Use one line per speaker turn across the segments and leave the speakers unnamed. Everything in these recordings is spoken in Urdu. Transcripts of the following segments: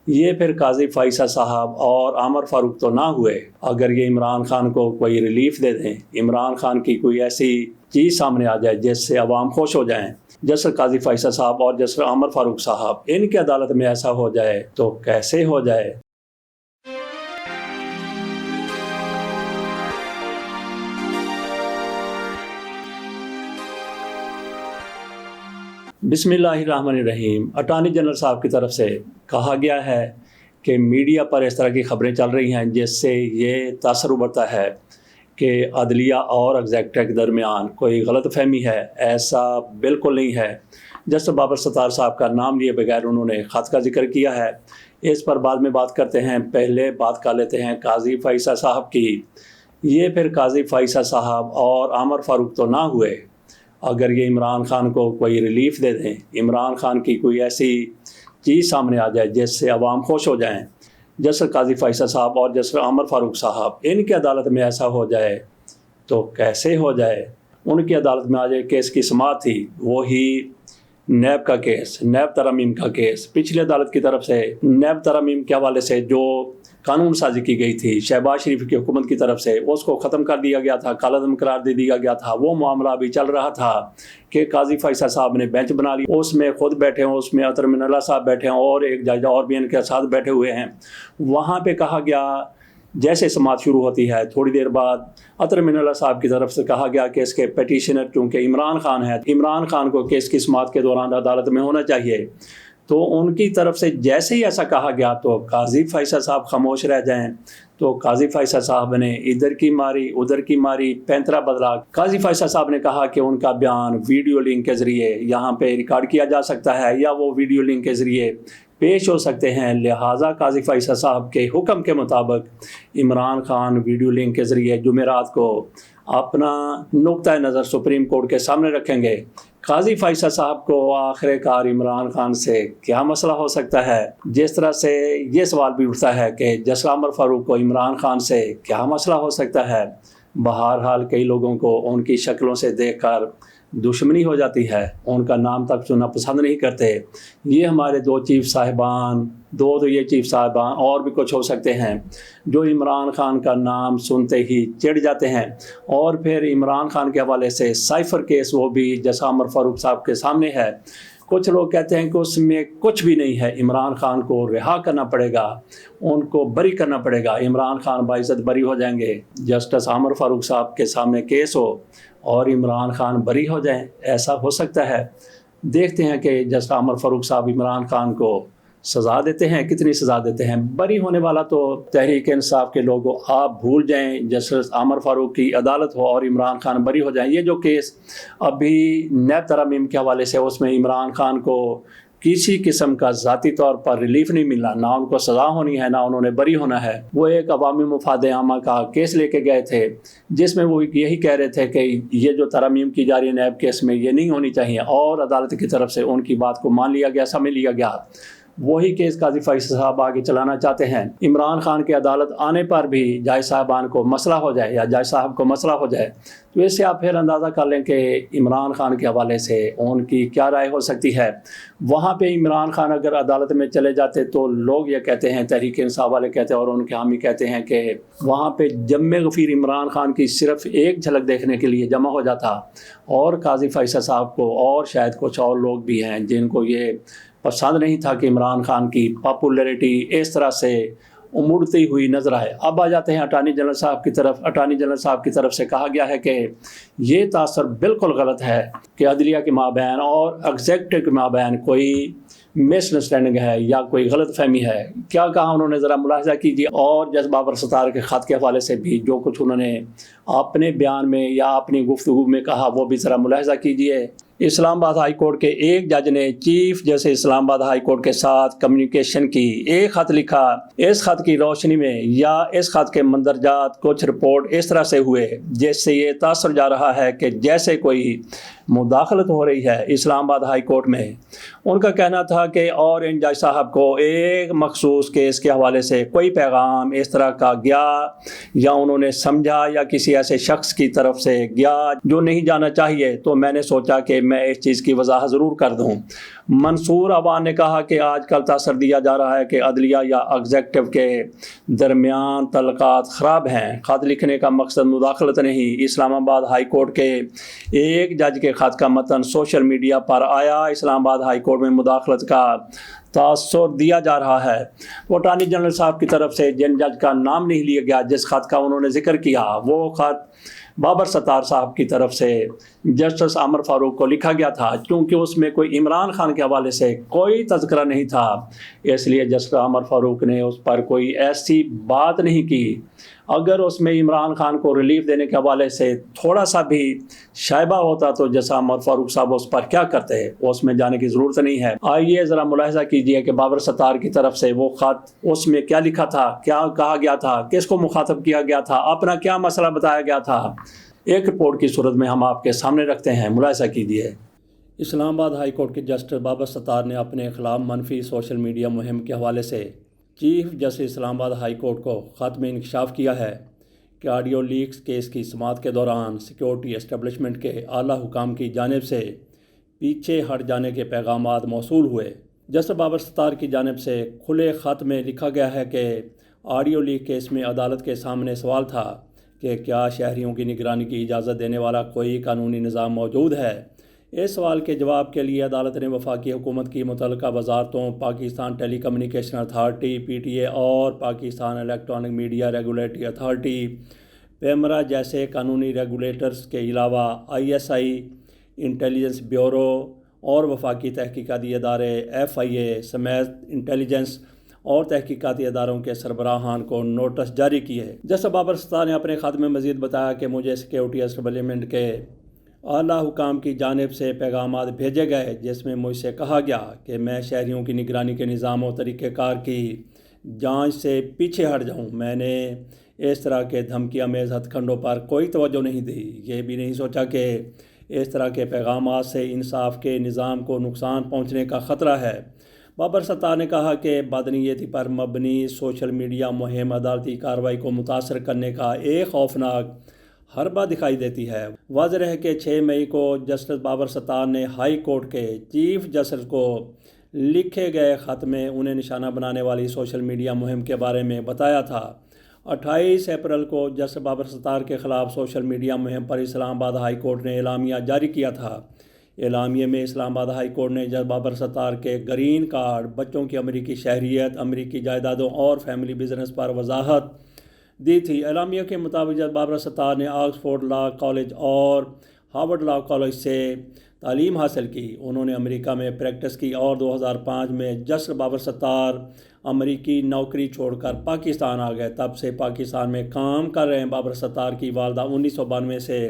یہ پھر قاضی فیصل صاحب اور عامر فاروق تو نہ ہوئے، اگر یہ عمران خان کو کوئی ریلیف دے دیں، عمران خان کی کوئی ایسی چیز سامنے آ جائے جس سے عوام خوش ہو جائیں، جیسے قاضی فیصل صاحب اور جیسے عامر فاروق صاحب، ان کی عدالت میں ایسا ہو جائے تو کیسے ہو جائے۔ بسم اللہ الرحمن الرحیم۔ اٹارنی جنرل صاحب کی طرف سے کہا گیا ہے کہ میڈیا پر اس طرح کی خبریں چل رہی ہیں جس سے یہ تاثر ابھرتا ہے کہ عدلیہ اور ایگزیکٹو کے درمیان کوئی غلط فہمی ہے۔ ایسا بالکل نہیں ہے۔ جسٹس بابر ستار صاحب کا نام لیے بغیر انہوں نے خط کا ذکر کیا ہے، اس پر بعد میں بات کرتے ہیں، پہلے بات کر لیتے ہیں قاضی فیصل صاحب کی۔ یہ پھر قاضی فیصل صاحب اور عامر فاروق تو نہ ہوئے، اگر یہ عمران خان کو کوئی ریلیف دے دیں، عمران خان کی کوئی ایسی چیز سامنے آ جائے جس سے عوام خوش ہو جائیں، جیسے قاضی فیصل صاحب اور جیسے عامر فاروق صاحب، ان کی عدالت میں ایسا ہو جائے تو کیسے ہو جائے۔ ان کی عدالت میں آ جائے کیس کی سماعت تھی، وہی نیب کا کیس، نیب ترامیم کا کیس، پچھلی عدالت کی طرف سے نیب ترامیم کے حوالے سے جو قانون سازی کی گئی تھی شہباز شریف کی حکومت کی طرف سے، اس کو ختم کر دیا گیا تھا، کالعدم قرار دے دیا گیا تھا۔ وہ معاملہ ابھی چل رہا تھا کہ قاضی فیصل صاحب نے بینچ بنا لی، اس میں خود بیٹھے ہیں، اس میں عطر من اللہ صاحب بیٹھے ہیں اور ایک جج اور بھی ان کے ساتھ بیٹھے ہوئے ہیں۔ وہاں پہ کہا گیا، جیسے سماعت شروع ہوتی ہے تھوڑی دیر بعد عطر من اللہ صاحب کی طرف سے کہا گیا کہ اس کے پیٹیشنر چونکہ عمران خان ہے، عمران خان کو کیس کی سماعت کے دوران عدالت میں ہونا چاہیے۔ تو ان کی طرف سے جیسے ہی ایسا کہا گیا تو قاضی فیصل صاحب خاموش رہ جائیں، تو قاضی فیصل صاحب نے ادھر کی ماری ادھر کی ماری، پینترا بدلا۔ قاضی فیصل صاحب نے کہا کہ ان کا بیان ویڈیو لنک کے ذریعے یہاں پہ ریکارڈ کیا جا سکتا ہے یا وہ ویڈیو لنک کے ذریعے پیش ہو سکتے ہیں، لہٰذا قاضی فیصل صاحب کے حکم کے مطابق عمران خان ویڈیو لنک کے ذریعے جمعرات کو اپنا نقطۂ نظر سپریم کورٹ کے سامنے رکھیں گے۔ قاضی فیصل صاحب کو آخر کار عمران خان سے کیا مسئلہ ہو سکتا ہے؟ جس طرح سے یہ سوال بھی اٹھتا ہے کہ جسٹس عامر فاروق کو عمران خان سے کیا مسئلہ ہو سکتا ہے؟ بہرحال کئی لوگوں کو ان کی شکلوں سے دیکھ کر دشمنی ہو جاتی ہے، ان کا نام تک سننا پسند نہیں کرتے۔ یہ ہمارے دو چیف صاحبان، تو یہ چیف صاحبان اور بھی کچھ ہو سکتے ہیں جو عمران خان کا نام سنتے ہی چڑ جاتے ہیں، اور پھر عمران خان کے حوالے سے سائفر کیس وہ بھی جیسا عامر فاروق صاحب کے سامنے ہے۔ کچھ لوگ کہتے ہیں کہ اس میں کچھ بھی نہیں ہے، عمران خان کو رہا کرنا پڑے گا، ان کو بری کرنا پڑے گا، عمران خان باعزت بری ہو جائیں گے۔ جسٹس عامر فاروق صاحب کے سامنے کیس ہو اور عمران خان بری ہو جائیں، ایسا ہو سکتا ہے؟ دیکھتے ہیں کہ جسٹس عامر فاروق صاحب عمران خان کو سزا دیتے ہیں، کتنی سزا دیتے ہیں۔ بری ہونے والا تو تحریک انصاف کے لوگوں آپ بھول جائیں، جسٹس عامر فاروق کی عدالت ہو اور عمران خان بری ہو جائیں۔ یہ جو کیس ابھی نیب ترامیم کے حوالے سے، اس میں عمران خان کو کسی قسم کا ذاتی طور پر ریلیف نہیں ملا، نہ ان کو سزا ہونی ہے نہ انہوں نے بری ہونا ہے۔ وہ ایک عوامی مفاد عامہ کا کیس لے کے گئے تھے جس میں وہ یہی کہہ رہے تھے کہ یہ جو ترامیم کی جا رہی ہے نیب کیس میں یہ نہیں ہونی چاہیے، اور عدالت کی طرف سے ان کی بات کو مان لیا گیا، سمجھ لیا گیا۔ وہی کیس قاضی فیصل صاحب آگے چلانا چاہتے ہیں۔ عمران خان کی عدالت آنے پر بھی جج صاحبان کو مسئلہ ہو جائے یا جج صاحب کو مسئلہ ہو جائے تو اس سے آپ پھر اندازہ کر لیں کہ عمران خان کے حوالے سے ان کی کیا رائے ہو سکتی ہے۔ وہاں پہ عمران خان اگر عدالت میں چلے جاتے تو لوگ یہ کہتے ہیں، تحریک انصاف والے کہتے ہیں اور ان کے حامی کہتے ہیں کہ وہاں پہ جم غفیر عمران خان کی صرف ایک جھلک دیکھنے کے لیے جمع ہو جاتا، اور قاضی فیصل صاحب کو اور شاید کچھ اور لوگ بھی ہیں جن کو یہ پسند نہیں تھا کہ عمران خان کی پاپولیرٹی اس طرح سے امڑتی ہوئی نظر آئے۔ اب آ جاتے ہیں اٹارنی جنرل صاحب کی طرف۔ اٹارنی جنرل صاحب کی طرف سے کہا گیا ہے کہ یہ تاثر بالکل غلط ہے کہ عدلیہ کے مابین اور ایگزیکٹو کے مابین کوئی مس انڈرسٹینڈنگ ہے یا کوئی غلط فہمی ہے۔ کیا کہا انہوں نے، ذرا ملاحظہ کیجیے، اور جسٹس بابر ستار کے خط کے حوالے سے بھی جو کچھ انہوں نے اپنے بیان میں یا اپنی گفتگو میں کہا وہ بھی ذرا ملاحظہ کیجیے۔ اسلام آباد ہائی کورٹ کے ایک جج نے چیف جیسے اسلام آباد ہائی کورٹ کے ساتھ کمیونیکیشن کی، ایک خط لکھا، اس خط کی روشنی میں یا اس خط کے مندرجات کچھ رپورٹ اس طرح سے ہوئے جس سے یہ تاثر جا رہا ہے کہ جیسے کوئی مداخلت ہو رہی ہے اسلام آباد ہائی کورٹ میں۔ ان کا کہنا تھا کہ اور ان جج صاحب کو ایک مخصوص کیس کے حوالے سے کوئی پیغام اس طرح کا گیا یا انہوں نے سمجھا یا کسی ایسے شخص کی طرف سے گیا جو نہیں جانا چاہیے، تو میں نے سوچا کہ میں اس چیز کی وضاحت ضرور کر دوں۔ منصور عوان نے کہا کہ آج کل تاثر دیا جا رہا ہے کہ عدلیہ یا ایگزیکٹو کے درمیان تعلقات خراب ہیں۔ خط لکھنے کا مقصد مداخلت نہیں۔ اسلام آباد ہائی کورٹ کے ایک جج کے خط کا متن سوشل میڈیا پر آیا۔ اسلام آباد ہائی کورٹ میں مداخلت کا تاثر دیا جا رہا ہے۔ اٹارنی جنرل صاحب کی طرف سے جن جج کا نام نہیں لیا گیا جس خط کا انہوں نے ذکر کیا، وہ خط بابر ستار صاحب کی طرف سے جسٹس عمر فاروق کو لکھا گیا تھا۔ کیونکہ اس میں کوئی عمران خان کے حوالے سے کوئی تذکرہ نہیں تھا، اس لیے جسٹس عمر فاروق نے اس پر کوئی ایسی بات نہیں کی۔ اگر اس میں عمران خان کو ریلیف دینے کے حوالے سے تھوڑا سا بھی شائبہ ہوتا تو جیسا عمر فاروق صاحب اس پر کیا کرتے، اس میں جانے کی ضرورت نہیں ہے۔ آئیے ذرا ملاحظہ کیجئے کہ بابر ستار کی طرف سے وہ خط، اس میں کیا لکھا تھا، کیا کہا گیا تھا، کس کو مخاطب کیا گیا تھا، اپنا کیا مسئلہ بتایا گیا تھا۔ ایک رپورٹ کی صورت میں ہم آپ کے سامنے رکھتے ہیں، ملاحظہ کیجئے۔ اسلام آباد ہائی کورٹ کے جسٹس بابر ستار نے اپنے خلاف منفی سوشل میڈیا مہم کے حوالے سے چیف جسٹس اسلام آباد ہائی کورٹ کو خط میں انکشاف کیا ہے کہ آڈیو لیکس کیس کی سماعت کے دوران سیکیورٹی اسٹیبلشمنٹ کے اعلیٰ حکام کی جانب سے پیچھے ہٹ جانے کے پیغامات موصول ہوئے۔ جسٹس بابر ستار کی جانب سے کھلے خط میں لکھا گیا ہے کہ آڈیو لیک کیس میں عدالت کے سامنے سوال تھا کہ کیا شہریوں کی نگرانی کی اجازت دینے والا کوئی قانونی نظام موجود ہے۔ اس سوال کے جواب کے لیے عدالت نے وفاقی حکومت کی متعلقہ وزارتوں، پاکستان ٹیلی کمیونیکیشن اتھارٹی (PTA) اور Pakistan electronic media regulatory authority (PEMRA) جیسے قانونی ریگولیٹرز کے علاوہ ISI، انٹیلیجنس بیورو اور وفاقی تحقیقاتی ادارے FIA سمیت انٹیلیجنس اور تحقیقاتی اداروں کے سربراہان کو نوٹس جاری کیے۔ جسٹس بابر ستار نے اپنے خط میں مزید بتایا کہ مجھے سیکیورٹی اسٹیبلشمنٹ کے اعلیٰ حکام کی جانب سے پیغامات بھیجے گئے جس میں مجھ سے کہا گیا کہ میں شہریوں کی نگرانی کے نظام و طریقہ کار کی جانچ سے پیچھے ہٹ جاؤں۔ میں نے اس طرح کے دھمکی آمیز ہتھ کنڈوں پر کوئی توجہ نہیں دی۔ یہ بھی نہیں سوچا کہ اس طرح کے پیغامات سے انصاف کے نظام کو نقصان پہنچنے کا خطرہ ہے۔ بابر ستار نے کہا کہ بدنیتی پر مبنی سوشل میڈیا مہم عدالتی کارروائی کو متاثر کرنے کا ایک خوفناک حربہ دکھائی دیتی ہے۔ واضح ہے کہ 6 مئی کو جسٹس بابر ستار نے ہائی کورٹ کے چیف جسٹس کو لکھے گئے خط میں انہیں نشانہ بنانے والی سوشل میڈیا مہم کے بارے میں بتایا تھا۔ 28 اپریل کو جسٹس بابر ستار کے خلاف سوشل میڈیا مہم پر اسلام آباد ہائی کورٹ نے اعلامیہ جاری کیا تھا۔ اعلامیے میں اسلام آباد ہائی کورٹ نے جسٹس بابر ستار کے گرین کارڈ، بچوں کی امریکی شہریت، امریکی جائیدادوں اور فیملی بزنس پر وضاحت دی تھی۔ اعلامیہ کے مطابق جسٹس بابر ستار نے آکسفورڈ لا کالج اور ہارورڈ لا کالج سے تعلیم حاصل کی۔ انہوں نے امریکہ میں پریکٹس کی اور 2005 میں جسٹس بابر ستار امریکی نوکری چھوڑ کر پاکستان آ گئے۔ تب سے پاکستان میں کام کر رہے ہیں۔ بابر ستار کی والدہ 1992 سے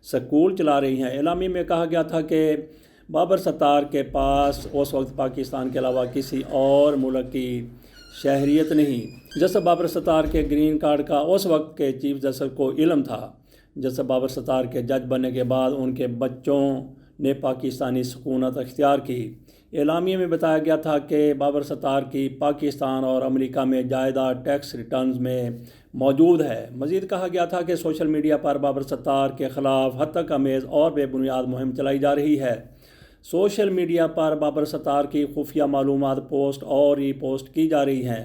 سکول چلا رہی ہیں۔ اعلامیے میں کہا گیا تھا کہ بابر ستار کے پاس اس وقت پاکستان کے علاوہ کسی اور ملک کی شہریت نہیں۔ جسٹس بابر ستار کے گرین کارڈ کا اس وقت کے چیف جسٹس کو علم تھا۔ جسٹس بابر ستار کے جج بننے کے بعد ان کے بچوں نے پاکستانی سکونت اختیار کی۔ اعلامیے میں بتایا گیا تھا کہ بابر ستار کی پاکستان اور امریکہ میں جائیداد ٹیکس ریٹرنز میں موجود ہے۔ مزید کہا گیا تھا کہ سوشل میڈیا پر بابر ستار کے خلاف ہتک آمیز اور بے بنیاد مہم چلائی جا رہی ہے۔ سوشل میڈیا پر بابر ستار کی خفیہ معلومات پوسٹ اور ری پوسٹ کی جا رہی ہیں۔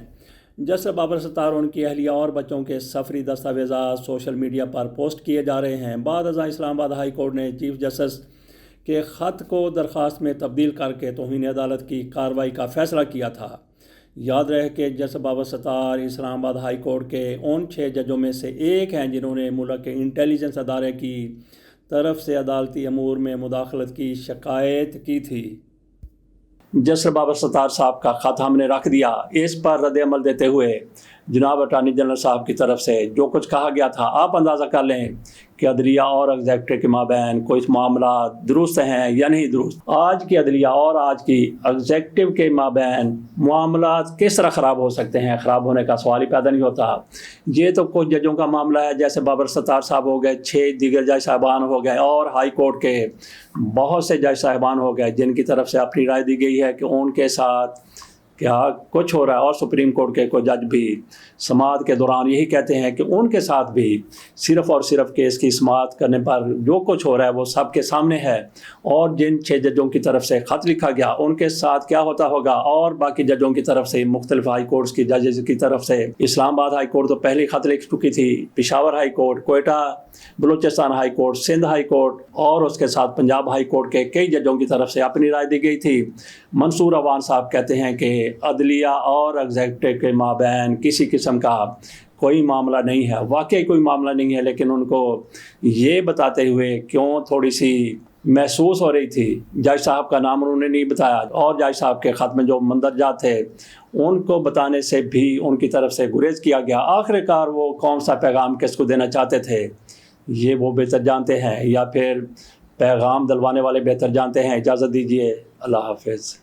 جسٹس بابر ستار ان کی اہلیہ اور بچوں کے سفری دستاویزات سوشل میڈیا پر پوسٹ کیے جا رہے ہیں۔ بعد ازاں اسلام آباد ہائی کورٹ نے چیف جسٹس کے خط کو درخواست میں تبدیل کر کے توہین عدالت کی کارروائی کا فیصلہ کیا تھا۔ یاد رہے کہ جسٹس بابر ستار اسلام آباد ہائی کورٹ کے ان 6 ججوں میں سے ایک ہیں جنہوں نے ملک کے انٹیلیجنس ادارے کی طرف سے عدالتی امور میں مداخلت کی شکایت کی تھی۔ جسٹس بابر ستار صاحب کا خط ہم نے رکھ دیا۔ اس پر رد عمل دیتے ہوئے جناب اٹارنی جنرل صاحب کی طرف سے جو کچھ کہا گیا تھا، آپ اندازہ کر لیں کہ عدلیہ اور ایگزیکٹو کے مابین کوئی معاملات درست ہیں یا نہیں درست۔ آج کی عدلیہ اور آج کی ایگزیکٹو کے مابین معاملات کس طرح خراب ہو سکتے ہیں؟ خراب ہونے کا سوال ہی پیدا نہیں ہوتا۔ یہ تو کچھ ججوں کا معاملہ ہے، جیسے بابر ستار صاحب ہو گئے، 6 دیگر جج صاحبان ہو گئے اور ہائی کورٹ کے بہت سے جج صاحبان ہو گئے جن کی طرف سے اپنی رائے دی گئی ہے کہ ان کے ساتھ کیا کچھ ہو رہا ہے، اور سپریم کورٹ کے کوئی جج بھی سماعت کے دوران یہی کہتے ہیں کہ ان کے ساتھ بھی صرف اور صرف کیس کی سماعت کرنے پر جو کچھ ہو رہا ہے وہ سب کے سامنے ہے، اور جن 6 ججوں کی طرف سے خط لکھا گیا ان کے ساتھ کیا ہوتا ہوگا، اور باقی ججوں کی طرف سے مختلف ہائی کورٹس کی ججز کی طرف سے اسلام آباد ہائی کورٹ تو پہلے خط لکھ چکی تھی، Peshawar high court, Quetta Balochistan high court, Sindh high court اور اس کے ساتھ پنجاب ہائی کورٹ کے کئی ججوں کی طرف سے اپنی رائے دی گئی تھی۔ منصور عوان صاحب کہتے ہیں کہ عدلیہ اور ایگزیکٹو کے مابین کسی قسم کا کوئی معاملہ نہیں ہے، واقعی کوئی معاملہ نہیں ہے، لیکن ان کو یہ بتاتے ہوئے کیوں تھوڑی سی محسوس ہو رہی تھی، جج صاحب کا نام انہوں نے نہیں بتایا، اور جج صاحب کے خط میں جو مندرجات تھے ان کو بتانے سے بھی ان کی طرف سے گریز کیا گیا۔ آخر کار وہ کون سا پیغام کس کو دینا چاہتے تھے یہ وہ بہتر جانتے ہیں، یا پھر پیغام دلوانے والے بہتر جانتے ہیں۔ اجازت دیجیے، اللہ حافظ۔